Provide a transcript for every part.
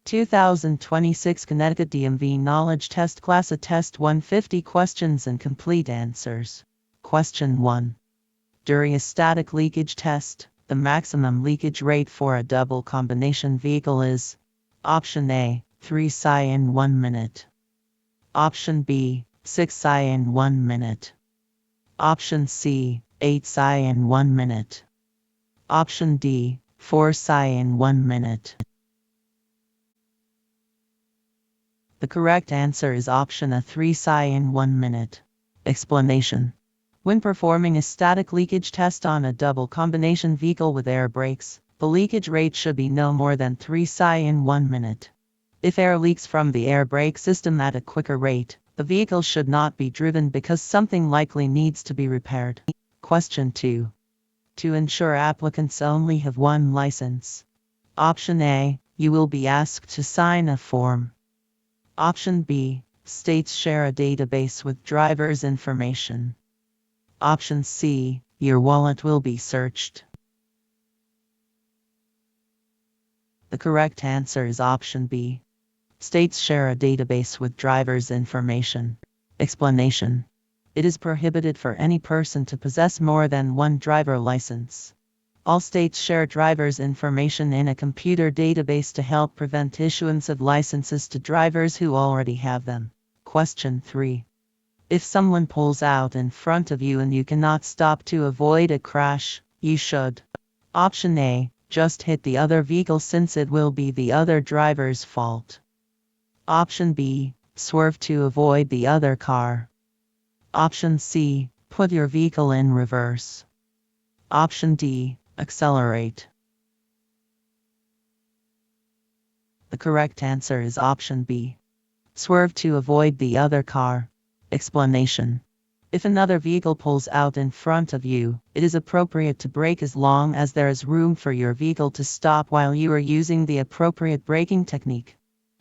2026 Connecticut DMV Knowledge Test Class A Test 150 Questions and Complete Answers. Question 1. During a static leakage test, the maximum leakage rate for a double combination vehicle is Option A, 3 psi in 1 minute. Option B, 6 psi in 1 minute. Option C, 8 psi in 1 minute. Option D, 4 psi in 1 minute. The correct answer is option A, 3 psi in 1 minute. Explanation. When performing a static leakage test on a double combination vehicle with air brakes, the leakage rate should be no more than 3 psi in 1 minute. If air leaks from the air brake system at a quicker rate, the vehicle should not be driven because something likely needs to be repaired. Question 2. To ensure applicants only have one license. Option A, you will be asked to sign a form. Option B, states share a database with driver's information. Option C, your wallet will be searched. The correct answer is option B. States share a database with driver's information. Explanation. It is prohibited for any person to possess more than one driver license. All states share driver's information in a computer database to help prevent issuance of licenses to drivers who already have them. Question 3. If someone pulls out in front of you and you cannot stop to avoid a crash, you should. Option A, just hit the other vehicle since it will be the other driver's fault. Option B, swerve to avoid the other car. Option C, put your vehicle in reverse. Option D, accelerate. The correct answer is option B. Swerve to avoid the other car. Explanation. If another vehicle pulls out in front of you, it is appropriate to brake as long as there is room for your vehicle to stop while you are using the appropriate braking technique.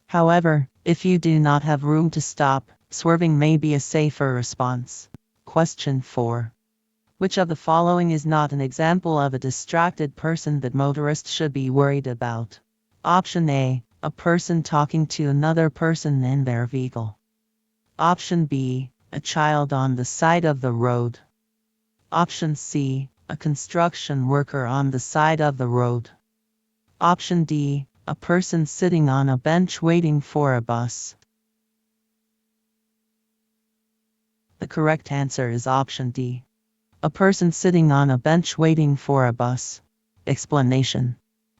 However, if you do not have room to stop, swerving may be a safer response. Question 4. Which of the following is not an example of a distracted person that motorists should be worried about? Option A, a person talking to another person in their vehicle. Option B, a child on the side of the road. Option C, a construction worker on the side of the road. Option D, a person sitting on a bench waiting for a bus. The correct answer is option D. A person sitting on a bench waiting for a bus. Explanation.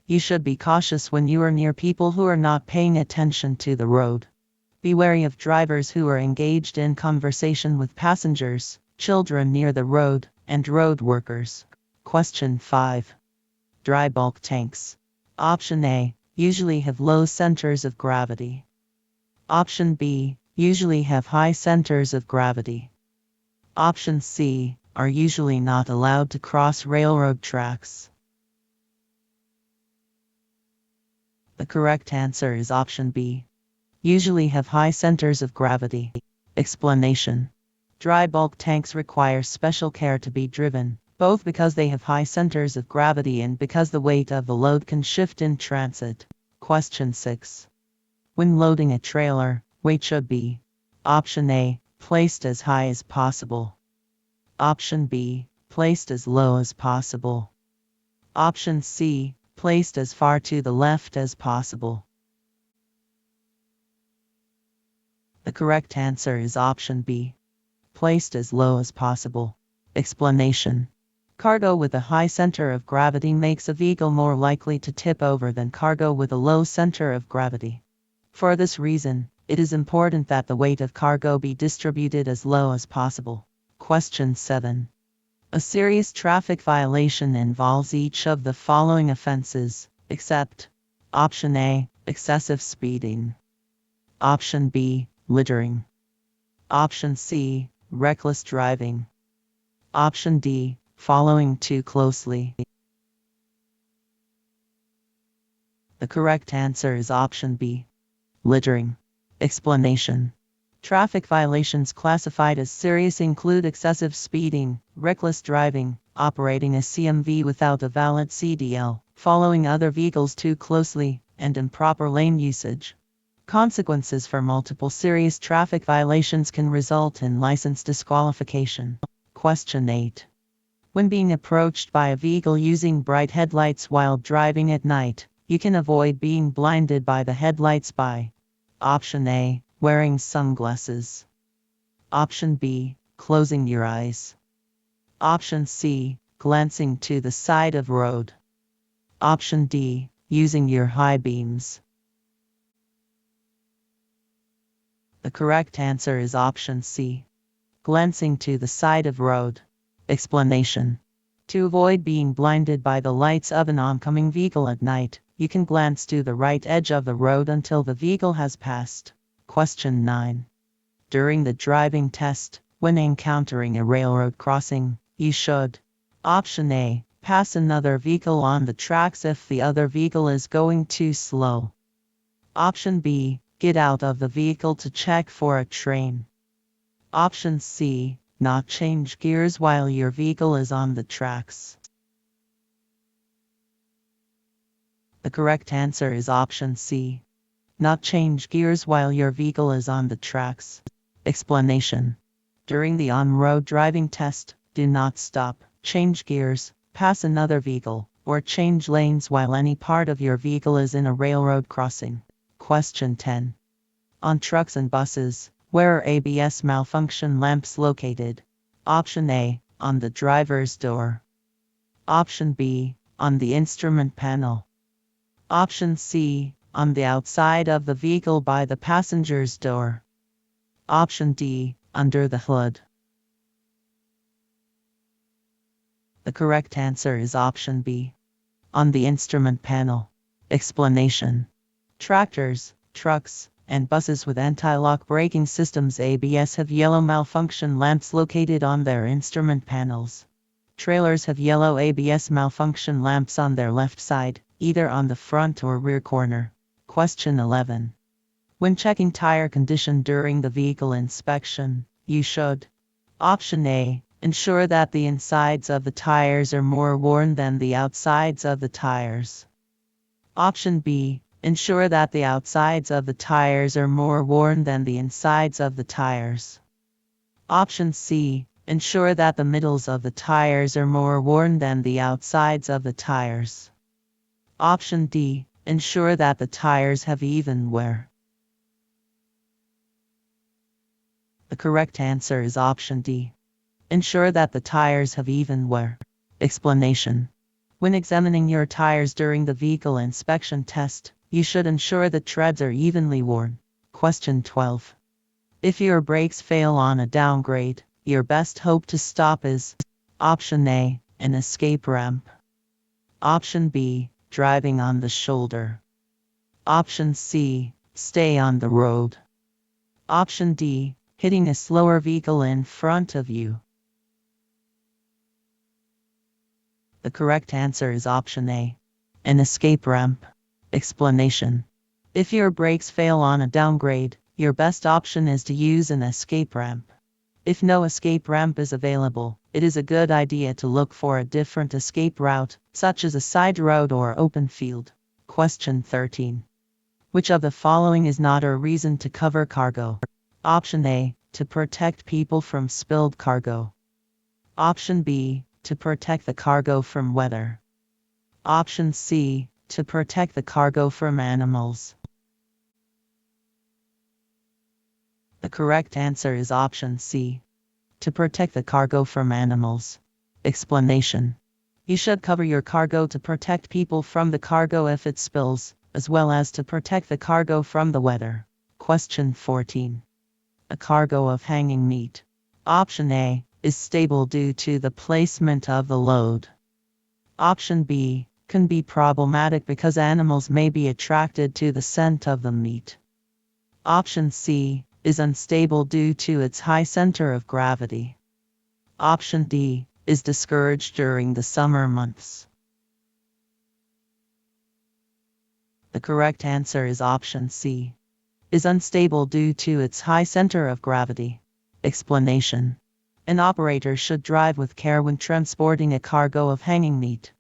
You should be cautious when you are near people who are not paying attention to the road. Be wary of drivers who are engaged in conversation with passengers, children near the road, and road workers. Question 5. Dry bulk tanks. Option A, usually have low centers of gravity. Option B, usually have high centers of gravity. Option C, are usually not allowed to cross railroad tracks. The correct answer is option B. Usually have high centers of gravity. Explanation. Dry bulk tanks require special care to be driven, both because they have high centers of gravity and because the weight of the load can shift in transit. Question 6. When loading a trailer, weight should be Option A, placed as high as possible. Option B, placed as low as possible. Option C, placed as far to the left as possible. The correct answer is option B. Placed as low as possible. Explanation. Cargo with a high center of gravity makes a vehicle more likely to tip over than cargo with a low center of gravity. For this reason, it is important that the weight of cargo be distributed as low as possible. Question 7. A serious traffic violation involves each of the following offenses, except Option A, excessive speeding. Option B, littering. Option C, reckless driving. Option D, following too closely. The correct answer is option B, littering. Explanation. Traffic violations classified as serious include excessive speeding, reckless driving, operating a CMV without a valid CDL, following other vehicles too closely, and improper lane usage. Consequences for multiple serious traffic violations can result in license disqualification. Question 8. When being approached by a vehicle using bright headlights while driving at night, you can avoid being blinded by the headlights by Option A. Wearing sunglasses. Option B. Closing your eyes. Option C. Glancing to the side of road. Option D. Using your high beams. The correct answer is option C. Glancing to the side of road. Explanation. To avoid being blinded by the lights of an oncoming vehicle at night, you can glance to the right edge of the road until the vehicle has passed. Question 9. During the driving test, when encountering a railroad crossing, you should Option A. Pass another vehicle on the tracks if the other vehicle is going too slow. Option B. Get out of the vehicle to check for a train. Option C. Not change gears while your vehicle is on the tracks. The correct answer is option C. Not change gears while your vehicle is on the tracks. Explanation. During the on-road driving test, do not stop, change gears, pass another vehicle, or change lanes while any part of your vehicle is in a railroad crossing. Question 10. On trucks and buses, where are ABS malfunction lamps located? Option A. On the driver's door. Option B. On the instrument panel. Option C. On the outside of the vehicle by the passenger's door. Option D. Under the hood. The correct answer is option B. On the instrument panel. Explanation. Tractors, trucks, and buses with anti-lock braking systems ABS have yellow malfunction lamps located on their instrument panels. Trailers have yellow ABS malfunction lamps on their left side, either on the front or rear corner. Question 11. When checking tire condition during the vehicle inspection, you should Option A. Ensure that the insides of the tires are more worn than the outsides of the tires. Option B. Ensure that the outsides of the tires are more worn than the insides of the tires. Option C. Ensure that the middles of the tires are more worn than the outsides of the tires. Option D. Ensure that the tires have even wear. The correct answer is option D. Ensure that the tires have even wear. Explanation. When examining your tires during the vehicle inspection test, you should ensure the treads are evenly worn. Question 12. If your brakes fail on a downgrade, your best hope to stop is Option A. An escape ramp. Option B. Driving on the shoulder. Option C. Stay on the road. Option D. Hitting a slower vehicle in front of you. The correct answer is option A. An escape ramp. Explanation. If your brakes fail on a downgrade, your best option is to use an escape ramp. If no escape ramp is available, it is a good idea to look for a different escape route, such as a side road or open field. Question 13. Which of the following is not a reason to cover cargo? Option A. To protect people from spilled cargo. Option B. To protect the cargo from weather. Option C. To protect the cargo from animals. The correct answer is option C. To protect the cargo from animals. Explanation. You should cover your cargo to protect people from the cargo if it spills, as well as to protect the cargo from the weather. Question 14. A cargo of hanging meat. Option A. Is stable due to the placement of the load. Option B. Can be problematic because animals may be attracted to the scent of the meat. Option C. Is unstable due to its high center of gravity. Option D. Is discouraged during the summer months. The correct answer is option C. Is unstable due to its high center of gravity. Explanation. An operator should drive with care when transporting a cargo of hanging meat.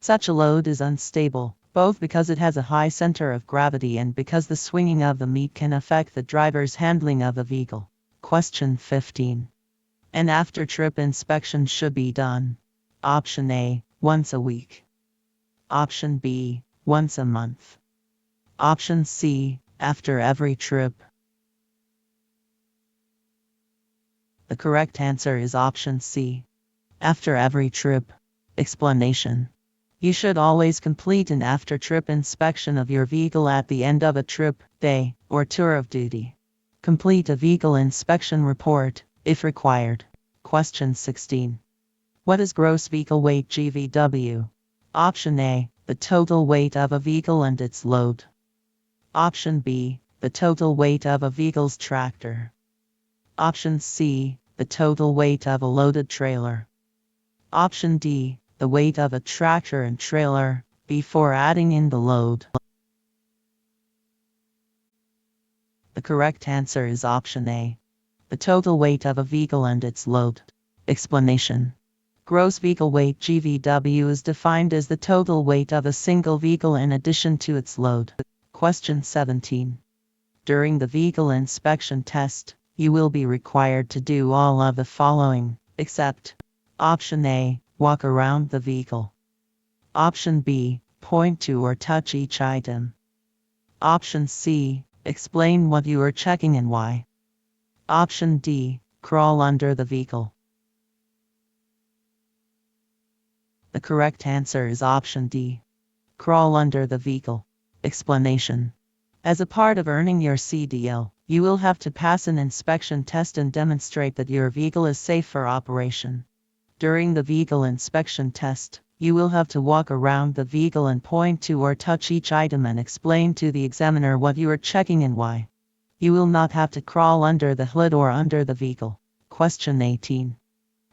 Such a load is unstable, both because it has a high center of gravity and because the swinging of the meat can affect the driver's handling of the vehicle. Question 15. An after-trip inspection should be done. Option A, once a week. Option B, once a month. Option C, after every trip. The correct answer is option C, after every trip. Explanation. You should always complete an after-trip inspection of your vehicle at the end of a trip, day, or tour of duty. Complete a vehicle inspection report, if required. Question 16. What is gross vehicle weight GVW? Option A, the total weight of a vehicle and its load. Option B, the total weight of a vehicle's tractor. Option C, the total weight of a loaded trailer. Option D, the weight of a tractor and trailer, before adding in the load. The correct answer is option A, the total weight of a vehicle and its load. Explanation. Gross vehicle weight GVW is defined as the total weight of a single vehicle in addition to its load. Question 17. During the vehicle inspection test, you will be required to do all of the following, except Option A, walk around the vehicle. Option B, point to or touch each item. Option C, explain what you are checking and why. Option D, crawl under the vehicle. The correct answer is option D, crawl under the vehicle. Explanation. As a part of earning your CDL, you will have to pass an inspection test and demonstrate that your vehicle is safe for operation. During the vehicle inspection test, you will have to walk around the vehicle and point to or touch each item and explain to the examiner what you are checking and why. You will not have to crawl under the hood or under the vehicle. Question 18.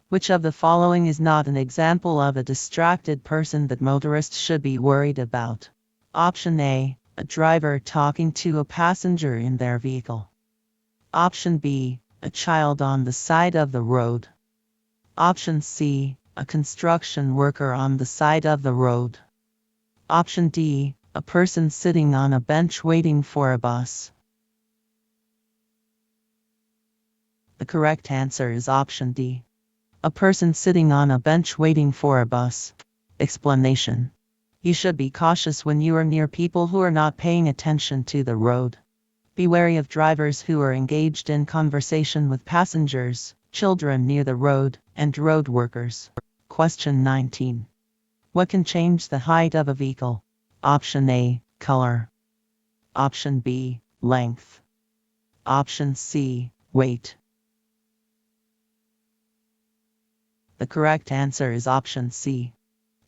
Which of the following is not an example of a distracted person that motorists should be worried about? Option A, a driver talking to a passenger in their vehicle. Option B, a child on the side of the road. Option C, a construction worker on the side of the road. Option D, a person sitting on a bench waiting for a bus. The correct answer is option D, a person sitting on a bench waiting for a bus. Explanation. You should be cautious when you are near people who are not paying attention to the road. Be wary of drivers who are engaged in conversation with passengers, children near the road, and road workers. Question 19. What can change the height of a vehicle? Option A, color. Option B, length. Option C, weight. The correct answer is option C,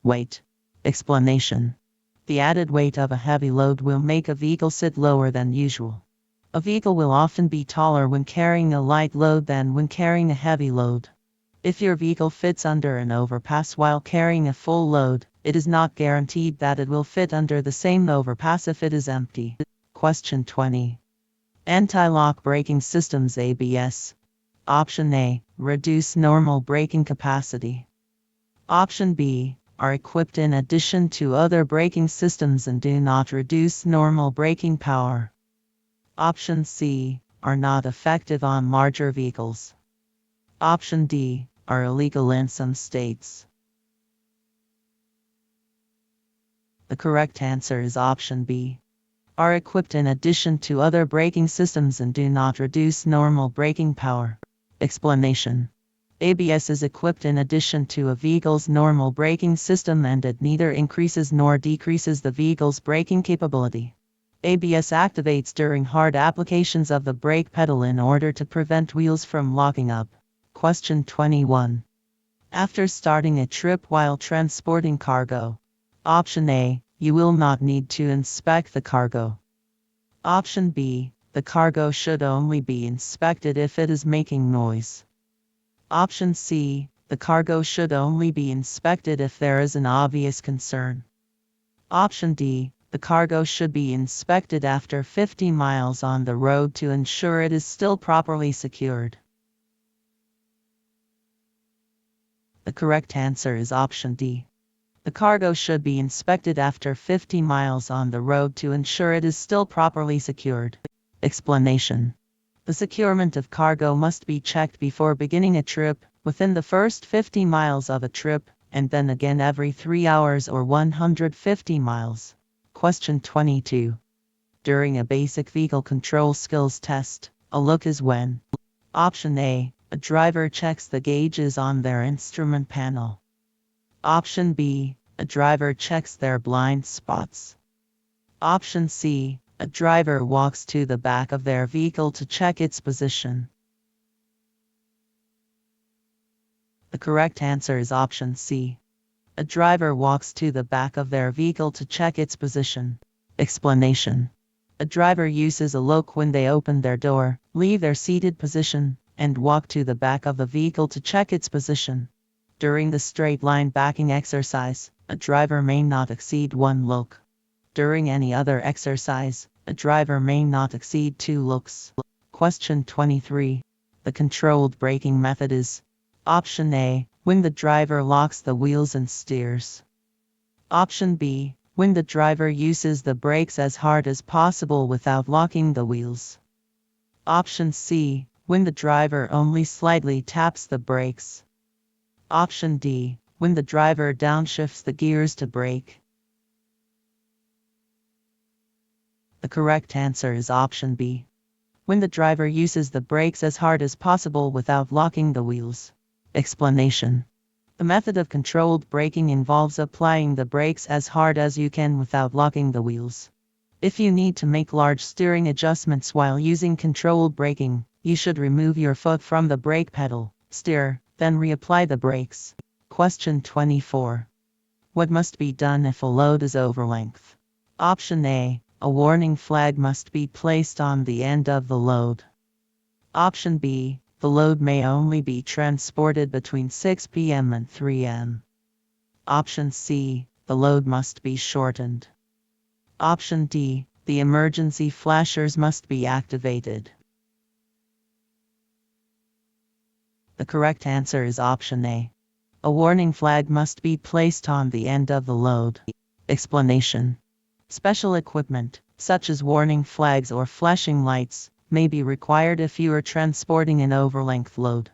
weight. Explanation. The added weight of a heavy load will make a vehicle sit lower than usual. A vehicle will often be taller when carrying a light load than when carrying a heavy load. If your vehicle fits under an overpass while carrying a full load, it is not guaranteed that it will fit under the same overpass if it is empty. Question 20. Anti-lock braking systems ABS. Option A, reduce normal braking capacity. Option B, are equipped in addition to other braking systems and do not reduce normal braking power. Option C, are not effective on larger vehicles. Option D, are illegal in some states. The correct answer is option B, are equipped in addition to other braking systems and do not reduce normal braking power. Explanation. ABS is equipped in addition to a vehicle's normal braking system and it neither increases nor decreases the vehicle's braking capability. ABS activates during hard applications of the brake pedal in order to prevent wheels from locking up. Question 21. After starting a trip while transporting cargo. Option A, you will not need to inspect the cargo. Option B, the cargo should only be inspected if it is making noise. Option C, the cargo should only be inspected if there is an obvious concern. Option D, the cargo should be inspected after 50 miles on the road to ensure it is still properly secured. The correct answer is option D. The cargo should be inspected after 50 miles on the road to ensure it is still properly secured. Explanation. The securement of cargo must be checked before beginning a trip, within the first 50 miles of a trip, and then again every 3 hours or 150 miles. Question 22. During a basic vehicle control skills test, a look is when. Option A. A driver checks the gauges on their instrument panel. Option B. A driver checks their blind spots. Option C. A driver walks to the back of their vehicle to check its position. The correct answer is option C. A driver walks to the back of their vehicle to check its position. Explanation. A driver uses a look when they open their door, leave their seated position, and walk to the back of the vehicle to check its position. During the straight line backing exercise, a driver may not exceed 1 look. During any other exercise, a driver may not exceed 2 looks. Question 23. The controlled braking method is. Option A. When the driver locks the wheels and steers. Option B. When the driver uses the brakes as hard as possible without locking the wheels. Option C. When the driver only slightly taps the brakes. Option D. When the driver downshifts the gears to brake. The correct answer is option B. When the driver uses the brakes as hard as possible without locking the wheels. Explanation. The method of controlled braking involves applying the brakes as hard as you can without locking the wheels. If you need to make large steering adjustments while using controlled braking, you should remove your foot from the brake pedal, steer, then reapply the brakes. Question 24. What must be done if a load is over length? Option A. A warning flag must be placed on the end of the load. Option B. The load may only be transported between 6 p.m. and 3 a.m. Option C. The load must be shortened. Option D. The emergency flashers must be activated. The correct answer is option A. A warning flag must be placed on the end of the load. Explanation. Special equipment, such as warning flags or flashing lights, may be required if you are transporting an overlength load.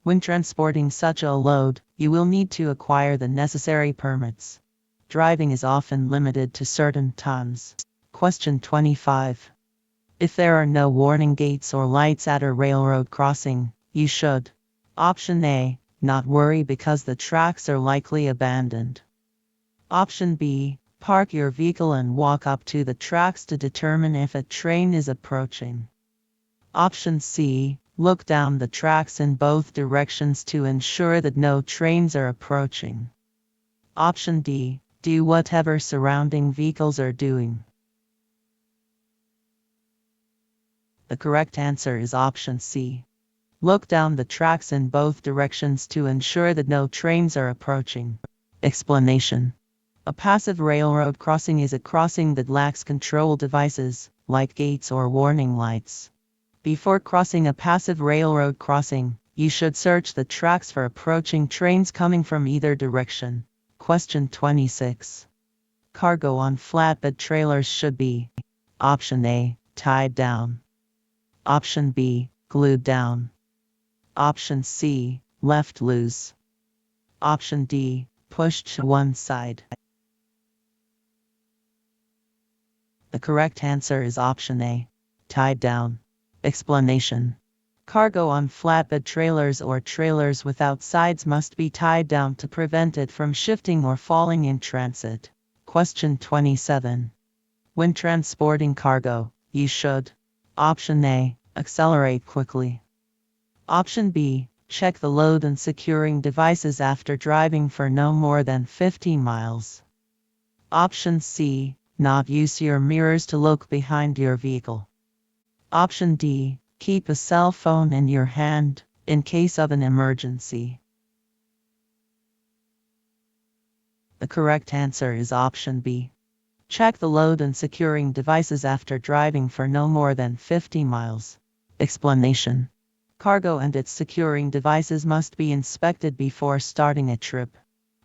When transporting such a load, you will need to acquire the necessary permits. Driving is often limited to certain times. Question 25. If there are no warning gates or lights at a railroad crossing, you should. Option A. Not worry because the tracks are likely abandoned. Option B. Park your vehicle and walk up to the tracks to determine if a train is approaching. Option C. Look down the tracks in both directions to ensure that no trains are approaching. Option D. Do whatever surrounding vehicles are doing. The correct answer is option C. Look down the tracks in both directions to ensure that no trains are approaching. Explanation. A passive railroad crossing is a crossing that lacks control devices, like gates or warning lights. Before crossing a passive railroad crossing, you should search the tracks for approaching trains coming from either direction. Question 26. Cargo on flatbed trailers should be. Option A. Tied down. Option B. Glued down. Option C. Left loose. Option D. Pushed to one side. The correct answer is option A. Tied down. Explanation. Cargo on flatbed trailers or trailers without sides must be tied down to prevent it from shifting or falling in transit. Question 27. When transporting cargo, you should. Option A. Accelerate quickly. Option B. Check the load and securing devices after driving for no more than 50 miles. Option C. Not use your mirrors to look behind your vehicle. Option D. Keep a cell phone in your hand, in case of an emergency. The correct answer is option B. Check the load and securing devices after driving for no more than 50 miles. Explanation. Cargo and its securing devices must be inspected before starting a trip.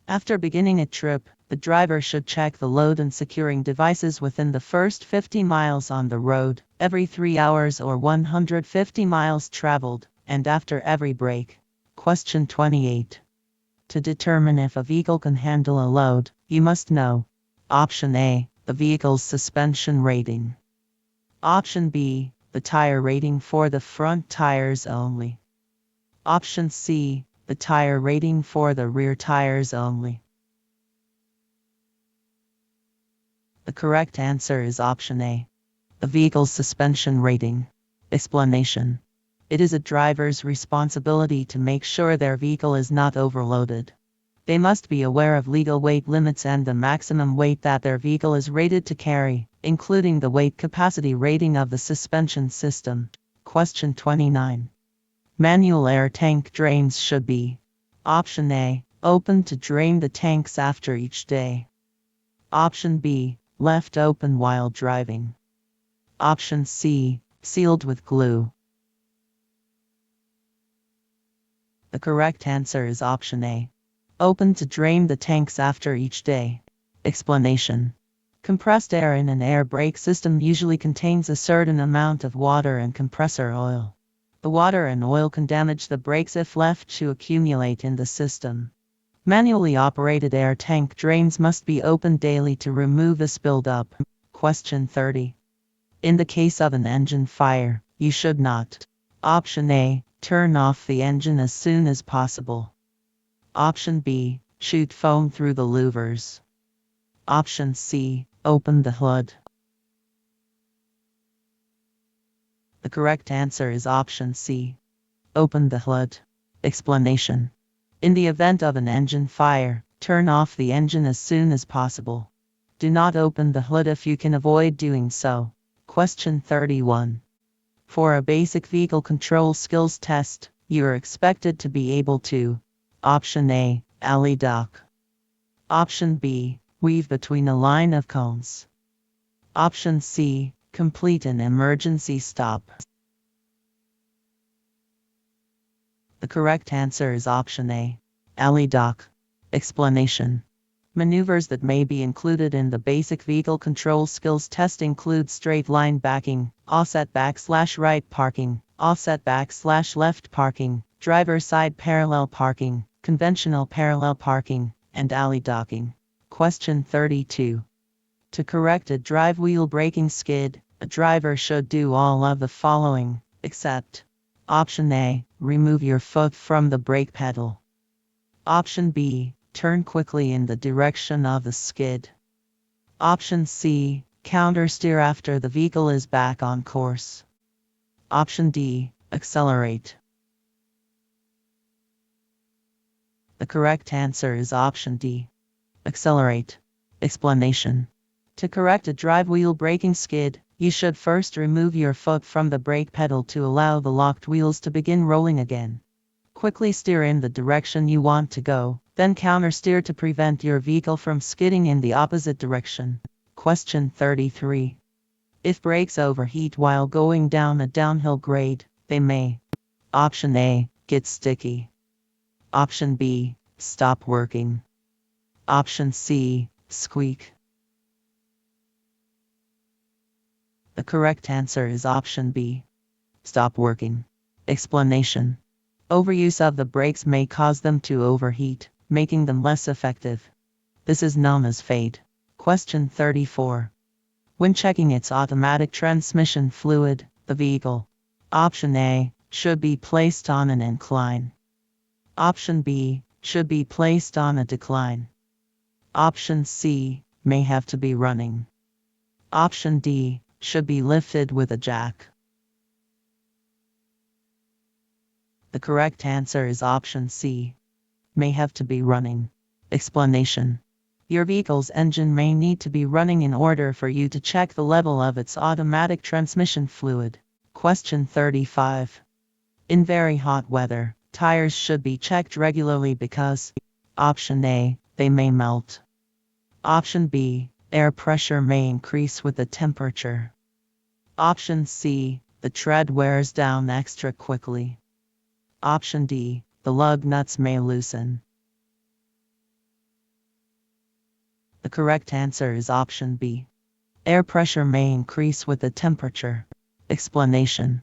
After beginning a trip, The driver should check the load and securing devices within the first 50 miles on the road, every 3 hours or 150 miles traveled, and after every break. Question 28. To determine if a vehicle can handle a load, you must know. Option A, the vehicle's suspension rating. Option B, the tire rating for the front tires only. Option C, the tire rating for the rear tires only. The correct answer is option A, the vehicle's suspension rating. Explanation. It is a driver's responsibility to make sure their vehicle is not overloaded. They must be aware of legal weight limits and the maximum weight that their vehicle is rated to carry, including the weight capacity rating of the suspension system. Question 29. Manual air tank drains should be. Option A, open to drain the tanks after each day. Option B, left open while driving. Option C, sealed with glue. The correct answer is option A, open to drain the tanks after each day. Explanation. Compressed air in an air brake system usually contains a certain amount of water and compressor oil. The water and oil can damage the brakes if left to accumulate in the system. Manually operated air tank drains must be opened daily to remove this buildup. Question 30. In the case of an engine fire, you should not. Option A, turn off the engine as soon as possible. Option B, shoot foam through the louvers. Option C, open the hood. The correct answer is option C, open the hood. Explanation. In the event of an engine fire, turn off the engine as soon as possible. Do not open the hood if you can avoid doing so. Question 31. For a basic vehicle control skills test, you are expected to be able to. Option A, alley dock. Option B, weave between a line of cones. Option C, complete an emergency stop. The correct answer is option A, alley dock. Explanation. Maneuvers that may be included in the basic vehicle control skills test include straight line backing, offset back/right parking, offset back/left parking, driver side parallel parking, conventional parallel parking, and alley docking. Question 32. To correct a drive wheel braking skid, a driver should do all of the following, except Option A, remove your foot from the brake pedal. Option B, turn quickly in the direction of the skid. Option C, counter steer after the vehicle is back on course. Option D, accelerate. The correct answer is option D, accelerate. Explanation. To correct a drive wheel braking skid, you should first remove your foot from the brake pedal to allow the locked wheels to begin rolling again. Quickly steer in the direction you want to go, then counter steer to prevent your vehicle from skidding in the opposite direction. Question 33. If brakes overheat while going down a downhill grade, they may. Option A, get sticky. Option B, stop working. Option C, squeak. The correct answer is option B, stop working. Explanation. Overuse of the brakes may cause them to overheat, making them less effective. This is known as fade. Question 34. When checking its automatic transmission fluid, the vehicle. Option A, should be placed on an incline. Option B, should be placed on a decline. Option C, may have to be running. Option D, should be lifted with a jack. The correct answer is option C, may have to be running. Explanation. Your vehicle's engine may need to be running in order for you to check the level of its automatic transmission fluid. Question 35. In very hot weather, tires should be checked regularly because Option A, they may melt. Option B, air pressure may increase with the temperature. Option C, the tread wears down extra quickly. Option D, the lug nuts may loosen. The correct answer is option B. Air pressure may increase with the temperature. Explanation.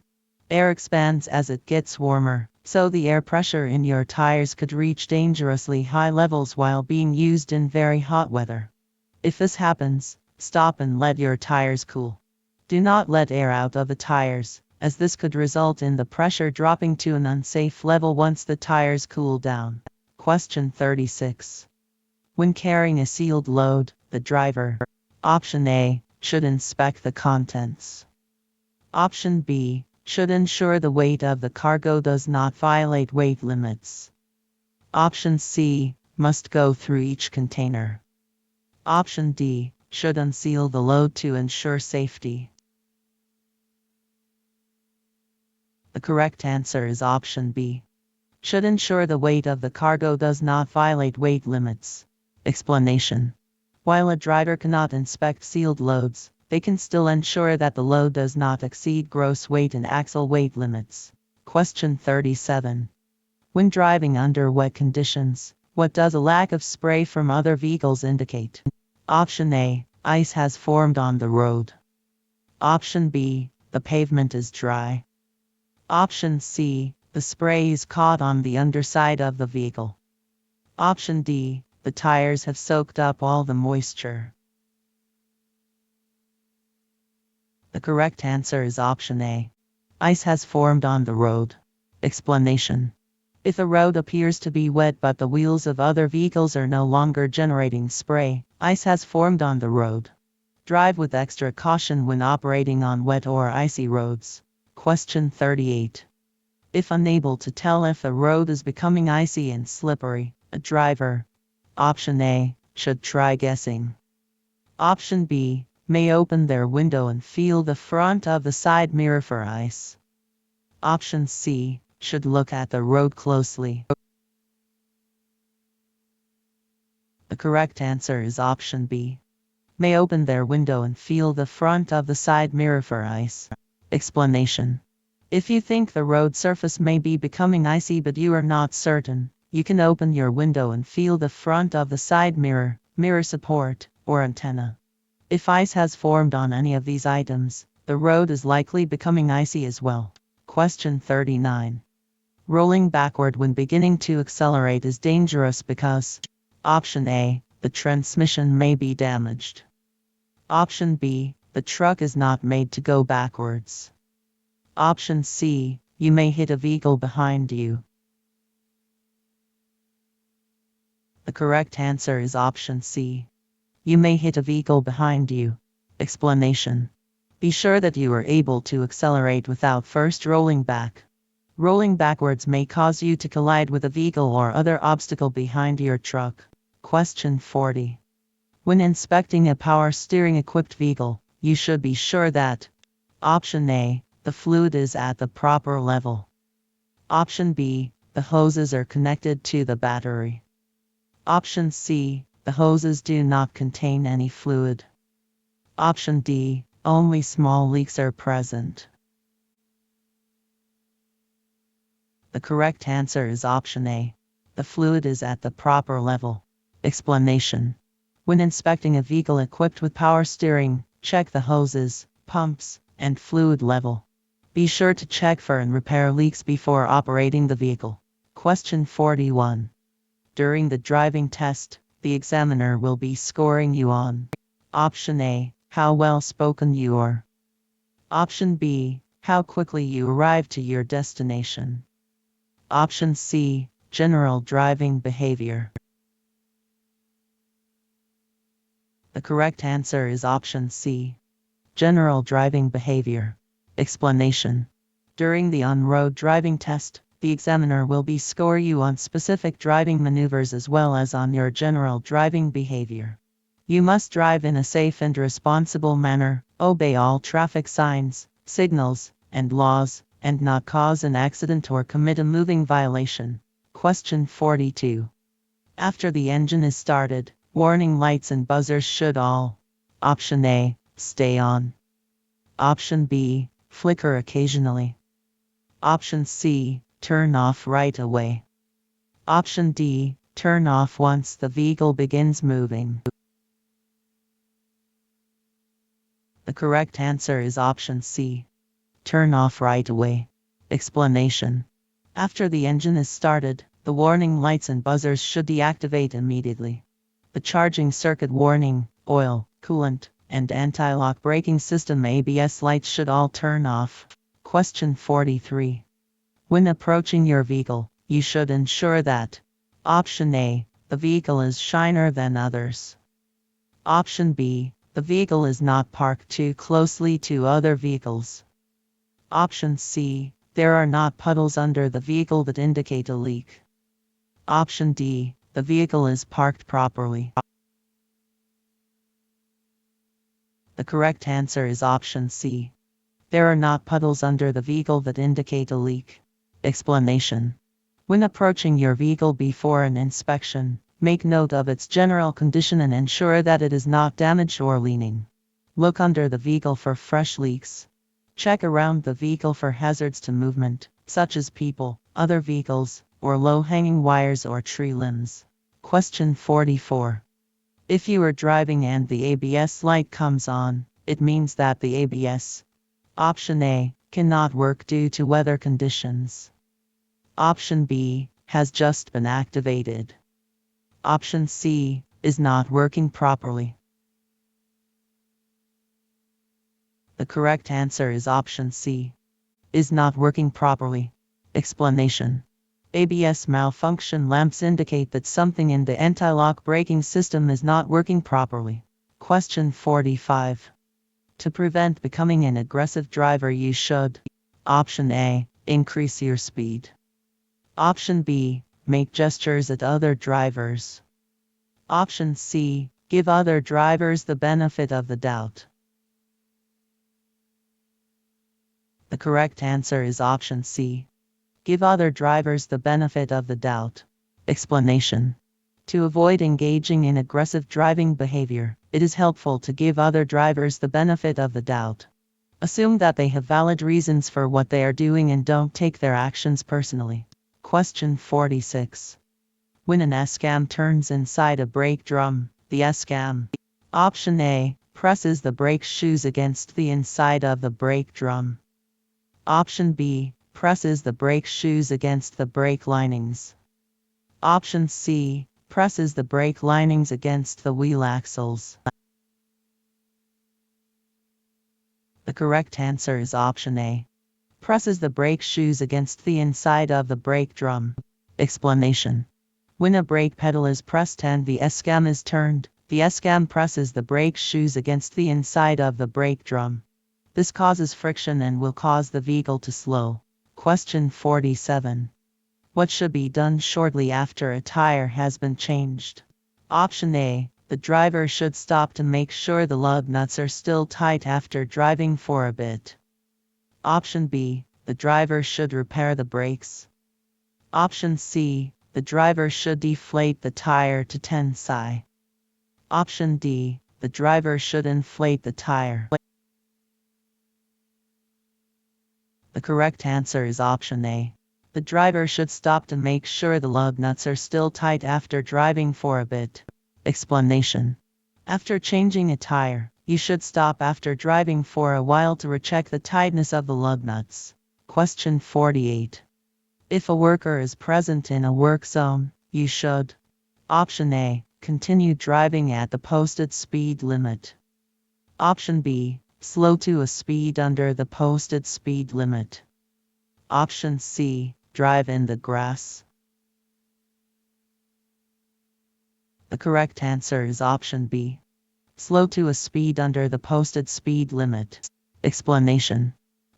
Air expands as it gets warmer, so the air pressure in your tires could reach dangerously high levels while being used in very hot weather. If this happens, stop and let your tires cool. Do not let air out of the tires, as this could result in the pressure dropping to an unsafe level once the tires cool down. Question 36. When carrying a sealed load, the driver, option A, should inspect the contents. Option B, should ensure the weight of the cargo does not violate weight limits. Option C, must go through each container. Option D, should unseal the load to ensure safety. The correct answer is option B. Should ensure the weight of the cargo does not violate weight limits. Explanation. While a driver cannot inspect sealed loads, they can still ensure that the load does not exceed gross weight and axle weight limits. Question 37. When driving under wet conditions, what does a lack of spray from other vehicles indicate? Option A, ice has formed on the road. Option B, the pavement is dry. Option C, the spray is caught on the underside of the vehicle. Option D, the tires have soaked up all the moisture. The correct answer is option A. Ice has formed on the road. Explanation. If a road appears to be wet but the wheels of other vehicles are no longer generating spray, ice has formed on the road. Drive with extra caution when operating on wet or icy roads. Question 38. If unable to tell if a road is becoming icy and slippery, a driver, option A, should try guessing. Option B, may open their window and feel the front of the side mirror for ice. Option C, should look at the road closely. The correct answer is option B. May open their window and feel the front of the side mirror for ice. Explanation. If you think the road surface may be becoming icy but you are not certain, you can open your window and feel the front of the side mirror, mirror support, or antenna. If ice has formed on any of these items, the road is likely becoming icy as well. Question 39. Rolling backward when beginning to accelerate is dangerous because option A, the transmission may be damaged. Option B, the truck is not made to go backwards. Option C, you may hit a vehicle behind you. The correct answer is option C. You may hit a vehicle behind you. Explanation. Be sure that you are able to accelerate without first rolling back. Rolling backwards may cause you to collide with a vehicle or other obstacle behind your truck. Question 40. When inspecting a power steering equipped vehicle, you should be sure that option A, the fluid is at the proper level. Option B, the hoses are connected to the battery. Option C, the hoses do not contain any fluid. Option D, only small leaks are present. The correct answer is option A. The fluid is at the proper level. Explanation. When inspecting a vehicle equipped with power steering, check the hoses, pumps, and fluid level. Be sure to check for and repair leaks before operating the vehicle. Question 41. During the driving test, the examiner will be scoring you on option A, how well spoken you are. Option B, how quickly you arrive to your destination. Option C, general driving behavior. The correct answer is option C, general driving behavior. Explanation. During the on-road driving test, the examiner will be score you on specific driving maneuvers as well as on your general driving behavior. You must drive in a safe and responsible manner, obey all traffic signs, signals, and laws, and not cause an accident or commit a moving violation. Question 42. After the engine is started, warning lights and buzzers should all option A, stay on. Option B, flicker occasionally. Option C, turn off right away. Option D, turn off once the vehicle begins moving. The correct answer is option C. Turn off right away. Explanation. After the engine is started, the warning lights and buzzers should deactivate immediately. The charging circuit warning, oil, coolant, and anti-lock braking system ABS lights should all turn off. Question 43. When approaching your vehicle, you should ensure that option A, the vehicle is shinier than others. Option B, the vehicle is not parked too closely to other vehicles. Option C, there are not puddles under the vehicle that indicate a leak. Option D, the vehicle is parked properly. The correct answer is option C. There are not puddles under the vehicle that indicate a leak. Explanation. When approaching your vehicle before an inspection, make note of its general condition and ensure that it is not damaged or leaning. Look under the vehicle for fresh leaks. Check around the vehicle for hazards to movement, such as people, other vehicles, or low-hanging wires or tree limbs. Question 44. If you are driving and the ABS light comes on, it means that the ABS, option A, cannot work due to weather conditions. Option B, has just been activated. Option C, is not working properly. The correct answer is option C. Is not working properly. Explanation. ABS malfunction lamps indicate that something in the anti-lock braking system is not working properly. Question 45. To prevent becoming an aggressive driver, you should option A, increase your speed. Option B, make gestures at other drivers. Option C, give other drivers the benefit of the doubt. The correct answer is option C. Give other drivers the benefit of the doubt. Explanation. To avoid engaging in aggressive driving behavior, it is helpful to give other drivers the benefit of the doubt. Assume that they have valid reasons for what they are doing and don't take their actions personally. Question 46. When an S-cam turns inside a brake drum, the S-cam, option A, presses the brake shoes against the inside of the brake drum. Option B, presses the brake shoes against the brake linings. Option C, presses the brake linings against the wheel axles. The correct answer is option A. Presses the brake shoes against the inside of the brake drum. Explanation. When a brake pedal is pressed and the S-cam is turned, the S-cam presses the brake shoes against the inside of the brake drum. This causes friction and will cause the vehicle to slow. Question 47. What should be done shortly after a tire has been changed? Option A, the driver should stop to make sure the lug nuts are still tight after driving for a bit. Option B, the driver should repair the brakes. Option C, the driver should deflate the tire to 10 psi. Option D, the driver should inflate the tire. The correct answer is option A. The driver should stop to make sure the lug nuts are still tight after driving for a bit. Explanation. After changing a tire, you should stop after driving for a while to recheck the tightness of the lug nuts. Question 48. If a worker is present in a work zone, you should option A, continue driving at the posted speed limit. Option B, slow to a speed under the posted speed limit. Option C, drive in the grass. The correct answer is option B. Slow to a speed under the posted speed limit. Explanation.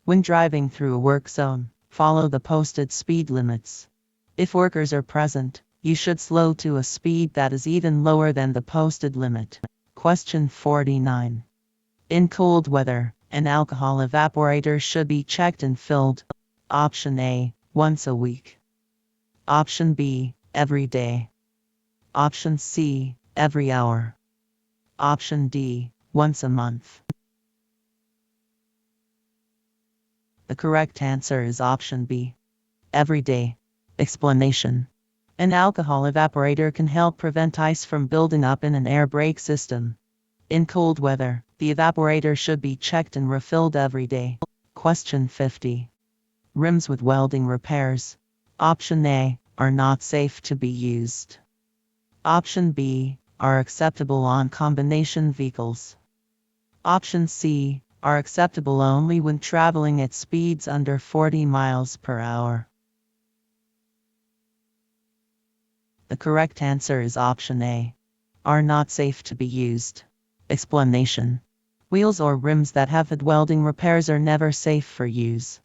When driving through a work zone, follow the posted speed limits. If workers are present, you should slow to a speed that is even lower than the posted limit. Question 49. In cold weather, an alcohol evaporator should be checked and filled. Option A, once a week. Option B, every day. Option C, every hour. Option D, once a month. The correct answer is option B. Every day. Explanation. An alcohol evaporator can help prevent ice from building up in an air brake system. In cold weather, the evaporator should be checked and refilled every day. Question 50. Rims with welding repairs. Option A are not safe to be used. Option B are acceptable on combination vehicles. Option C are acceptable only when traveling at speeds under 40 miles per hour. The correct answer is option A. Are not safe to be used. Explanation. Wheels or rims that have had welding repairs are never safe for use.